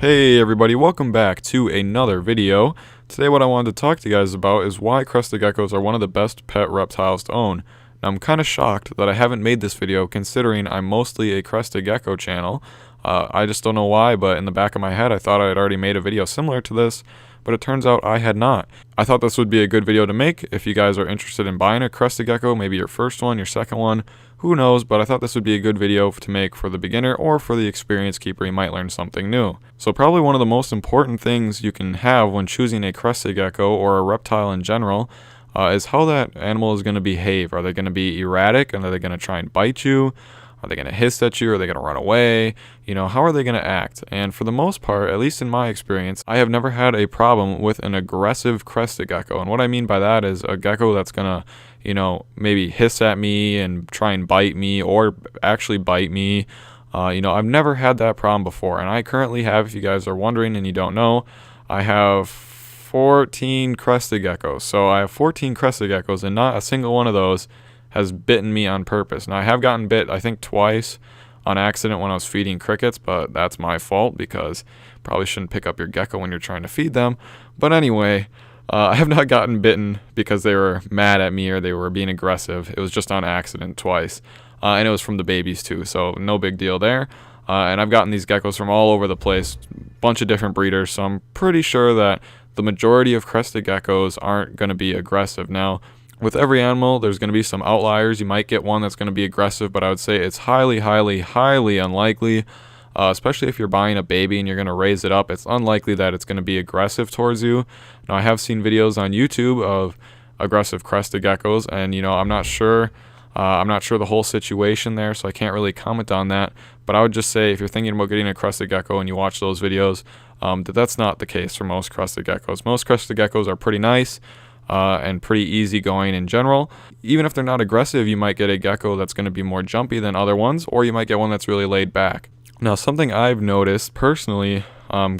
Hey everybody, welcome back to another video. Today what I wanted to talk to you guys about is why crested geckos are one of the best pet reptiles to own. Now I'm kind of shocked that I haven't made this video considering I'm mostly a crested gecko channel. I just don't know why, but in the back of my head I thought I had already made a video similar to this, but it turns out I had not. I thought this would be a good video to make if you guys are interested in buying a crested gecko, maybe your first one, your second one, who knows, but I thought this would be a good video to make for the beginner or for the experienced keeper. You might learn something new. So probably one of the most important things you can have when choosing a crested gecko or a reptile in general is how that animal is going to behave. Are they going to be erratic, and are they going to try and bite you? Are they going to hiss at you? Are they going to run away? You know, how are they going to act? And for the most part, at least in my experience, I have never had a problem with an aggressive crested gecko. And what I mean by that is a gecko that's going to, you know, maybe hiss at me and try and bite me or actually bite me. I've never had that problem before. And I currently have, if you guys are wondering and you don't know, I have 14 crested geckos. So I have 14 crested geckos, and not a single one of those has bitten me on purpose. Now I have gotten bit, I think, twice on accident when I was feeding crickets, but that's my fault because probably shouldn't pick up your gecko when you're trying to feed them. But anyway, I have not gotten bitten because they were mad at me or they were being aggressive. It was just on accident twice. And it was from the babies too, so no big deal there. And I've gotten these geckos from all over the place, bunch of different breeders, so I'm pretty sure that the majority of crested geckos aren't going to be aggressive. Now, with every animal, there's going to be some outliers. You might get one that's going to be aggressive, but I would say it's highly unlikely, especially if you're buying a baby and you're going to raise it up. It's unlikely that it's going to be aggressive towards you. Now, I have seen videos on YouTube of aggressive crested geckos, and, I'm not sure. I'm not sure the whole situation there, so I can't really comment on that. But I would just say if you're thinking about getting a crested gecko and you watch those videos, that's not the case for most crested geckos. Most crested geckos are pretty nice. And pretty easygoing in general. Even if they're not aggressive, you might get a gecko that's going to be more jumpy than other ones, or you might get one that's really laid back. Now, something I've noticed personally,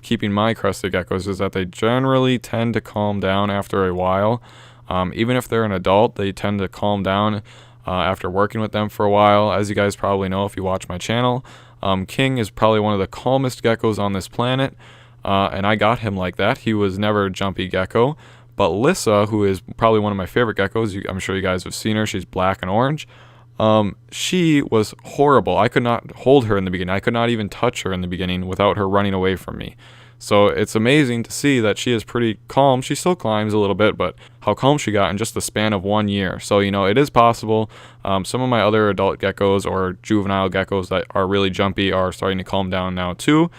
keeping my crested geckos, is that they generally tend to calm down after a while. Even if they're an adult, they tend to calm down after working with them for a while. As you guys probably know if you watch my channel, King is probably one of the calmest geckos on this planet, and I got him like that. He was never a jumpy gecko. But Lissa, who is probably one of my favorite geckos, I'm sure you guys have seen her, she's black and orange, she was horrible. I could not hold her in the beginning. I could not even touch her in the beginning without her running away from me. So it's amazing to see that she is pretty calm. She still climbs a little bit, but how calm she got in just the span of 1 year. So, it is possible. Some of my other adult geckos or juvenile geckos that are really jumpy are starting to calm down now too.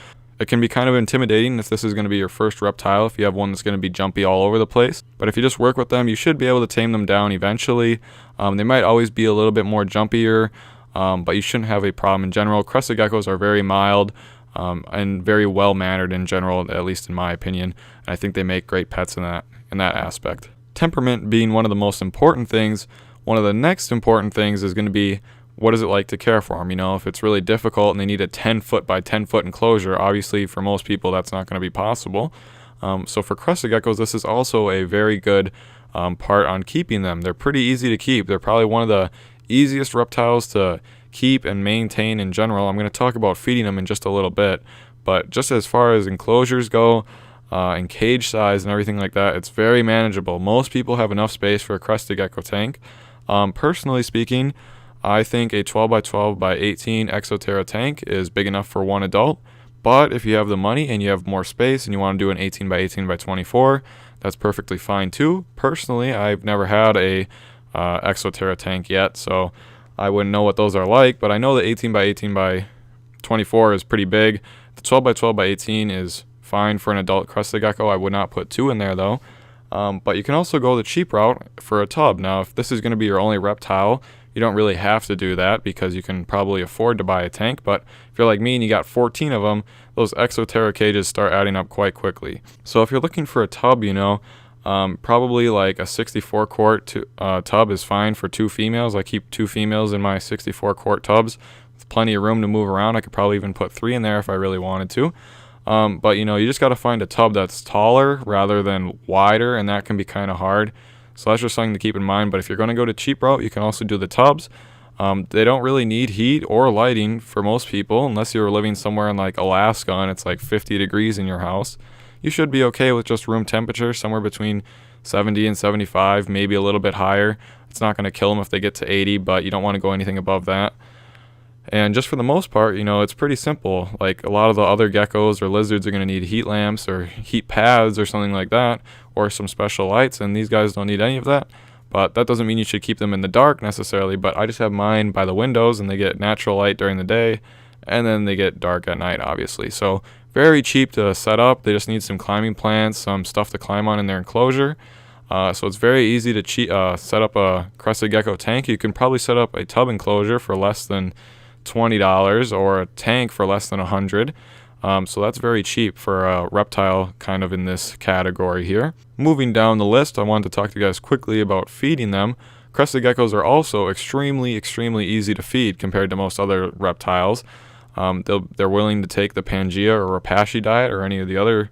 It can be kind of intimidating if this is going to be your first reptile, if you have one that's going to be jumpy all over the place. But if you just work with them, you should be able to tame them down eventually. They might always be a little bit more jumpier, but you shouldn't have a problem in general. Crested geckos are very mild and very well-mannered in general, at least in my opinion. And I think they make great pets in that aspect. Temperament being one of the most important things, one of the next important things is going to be, what is it like to care for them? If it's really difficult and they need a 10-foot by 10-foot enclosure, obviously for most people that's not going to be possible. So for crested geckos, this is also a very good part on keeping them. They're pretty easy to keep. They're probably one of the easiest reptiles to keep and maintain in general. I'm going to talk about feeding them in just a little bit, but just as far as enclosures go and cage size and everything like that, it's very manageable. Most people have enough space for a crested gecko tank. Personally speaking, I think a 12 by 12 by 18 Exoterra tank is big enough for one adult, but if you have the money and you have more space and you want to do an 18 by 18 by 24, that's perfectly fine too. Personally, I've never had a Exoterra tank yet, so I wouldn't know what those are like, but I know the 18 by 18 by 24 is pretty big. The 12 by 12 by 18 is fine for an adult crested gecko. I would not put two in there though. But you can also go the cheap route for a tub. Now, if this is going to be your only reptile, you don't really have to do that because you can probably afford to buy a tank. But if you're like me and you got 14 of them, those Exoterra cages start adding up quite quickly. So if you're looking for a tub, probably like a 64 quart tub is fine for two females. I keep two females in my 64 quart tubs with plenty of room to move around. I could probably even put three in there if I really wanted to. But you just got to find a tub that's taller rather than wider, and that can be kind of hard. So that's just something to keep in mind. But if you're going to go to cheap route, you can also do the tubs. They don't really need heat or lighting for most people, unless you're living somewhere in like Alaska and it's like 50 degrees in your house. You should be okay with just room temperature, somewhere between 70 and 75, maybe a little bit higher. It's not going to kill them if they get to 80, but you don't want to go anything above that. And just for the most part, it's pretty simple. Like a lot of the other geckos or lizards are going to need heat lamps or heat pads or something like that, or some special lights, and these guys don't need any of that. But that doesn't mean you should keep them in the dark necessarily, but I just have mine by the windows, and they get natural light during the day, and then they get dark at night, obviously. So very cheap to set up. They just need some climbing plants, some stuff to climb on in their enclosure. So it's very easy to set up a crested gecko tank. You can probably set up a tub enclosure for less than $20 or a tank for less than $100. So that's very cheap for a reptile kind of in this category here. Moving down the list, I wanted to talk to you guys quickly about feeding them. Crested geckos are also extremely easy to feed compared to most other reptiles. They're willing to take the Pangea or Rapashi diet or any of the other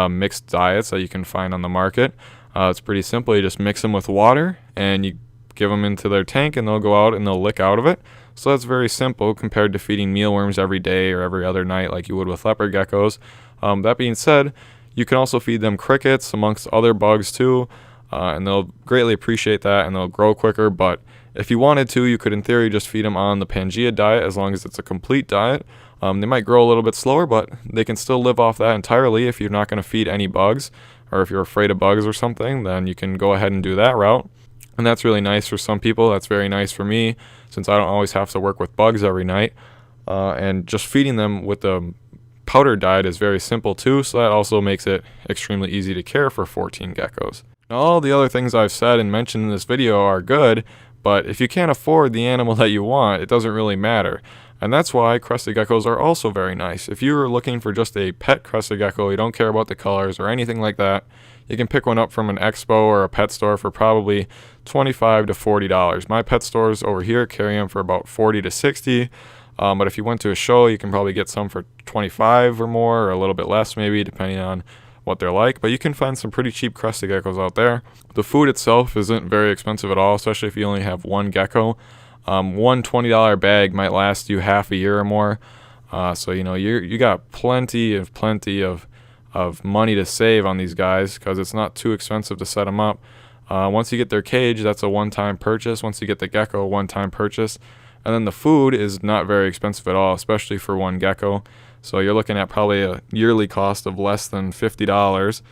mixed diets that you can find on the market. It's pretty simple. You just mix them with water and you give them into their tank, and they'll go out and they'll lick out of it. So that's very simple compared to feeding mealworms every day or every other night like you would with leopard geckos. That being said, you can also feed them crickets amongst other bugs too, and they'll greatly appreciate that, and they'll grow quicker. But if you wanted to, you could in theory just feed them on the Pangea diet as long as it's a complete diet. They might grow a little bit slower, but they can still live off that entirely if you're not going to feed any bugs, or if you're afraid of bugs or something, then you can go ahead and do that route. And that's really nice for some people. That's very nice for me, since I don't always have to work with bugs every night. And just feeding them with the powder diet is very simple too, so that also makes it extremely easy to care for 14 geckos. Now, all the other things I've said and mentioned in this video are good, but if you can't afford the animal that you want, it doesn't really matter. And that's why crested geckos are also very nice. If you're looking for just a pet crested gecko, you don't care about the colors or anything like that, you can pick one up from an expo or a pet store for probably $25 to $40. My pet stores over here carry them for about $40 to $60. But if you went to a show, you can probably get some for $25 or more, or a little bit less maybe, depending on what they're like. But you can find some pretty cheap crested geckos out there. The food itself isn't very expensive at all, especially if you only have one gecko. One $20 bag might last you half a year or more. So you got plenty of money to save on these guys, because it's not too expensive to set them up. Once you get their cage, that's a one-time purchase. Once you get the gecko, a one-time purchase. And then the food is not very expensive at all, especially for one gecko. So you're looking at probably a yearly cost of less than $50,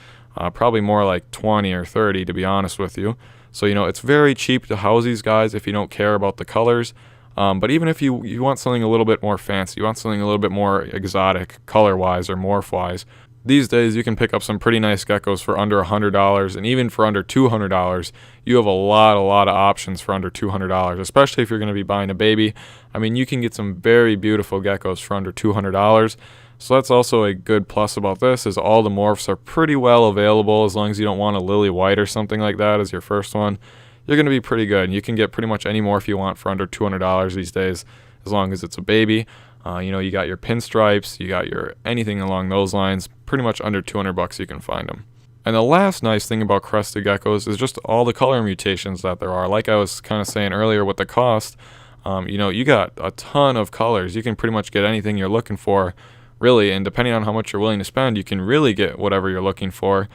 probably more like 20 or 30 to be honest with you. So it's very cheap to house these guys if you don't care about the colors. But even if you want something a little bit more fancy, you want something a little bit more exotic color-wise or morph-wise, these days you can pick up some pretty nice geckos for under $100, and even for under $200, you have a lot of options for under $200, especially if you're going to be buying a baby. I mean, you can get some very beautiful geckos for under $200. So that's also a good plus about this, is all the morphs are pretty well available. As long as you don't want a lily white or something like that as your first one, you're going to be pretty good. You can get pretty much any morph you want for under $200 these days, as long as it's a baby. You got your pinstripes, you got your anything along those lines, pretty much under $200 you can find them. And the last nice thing about crested geckos is just all the color mutations that there are. Like I was kind of saying earlier with the cost, you got a ton of colors. You can pretty much get anything you're looking for, really, and depending on how much you're willing to spend, you can really get whatever you're looking for.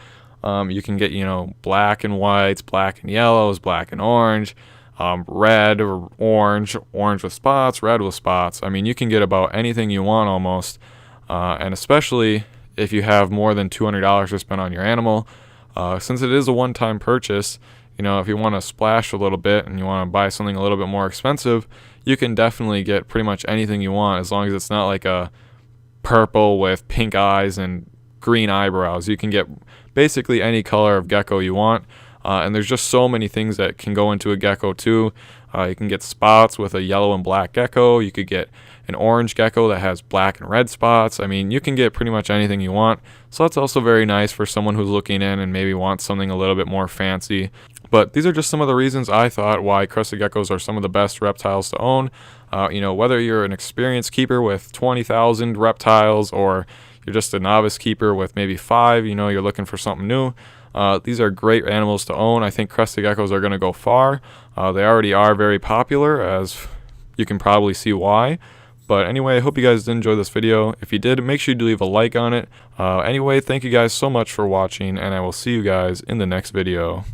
You can get, black and whites, black and yellows, black and orange, red or orange with spots, red with spots. I mean, you can get about anything you want almost, and especially if you have more than $200 to spend on your animal. Since it is a one-time purchase, if you want to splash a little bit and you want to buy something a little bit more expensive, you can definitely get pretty much anything you want, as long as it's not like a purple with pink eyes and green eyebrows. You can get basically any color of gecko you want. And there's just so many things that can go into a gecko too. You can get spots with a yellow and black gecko. You could get an orange gecko that has black and red spots. I mean, you can get pretty much anything you want. So that's also very nice for someone who's looking in and maybe wants something a little bit more fancy. But these are just some of the reasons I thought why crested geckos are some of the best reptiles to own. Whether you're an experienced keeper with 20,000 reptiles, or you're just a novice keeper with maybe 5, you're looking for something new. These are great animals to own. I think crested geckos are going to go far. They already are very popular, as you can probably see why. But anyway, I hope you guys did enjoy this video. If you did, make sure you leave a like on it. Anyway, thank you guys so much for watching, and I will see you guys in the next video.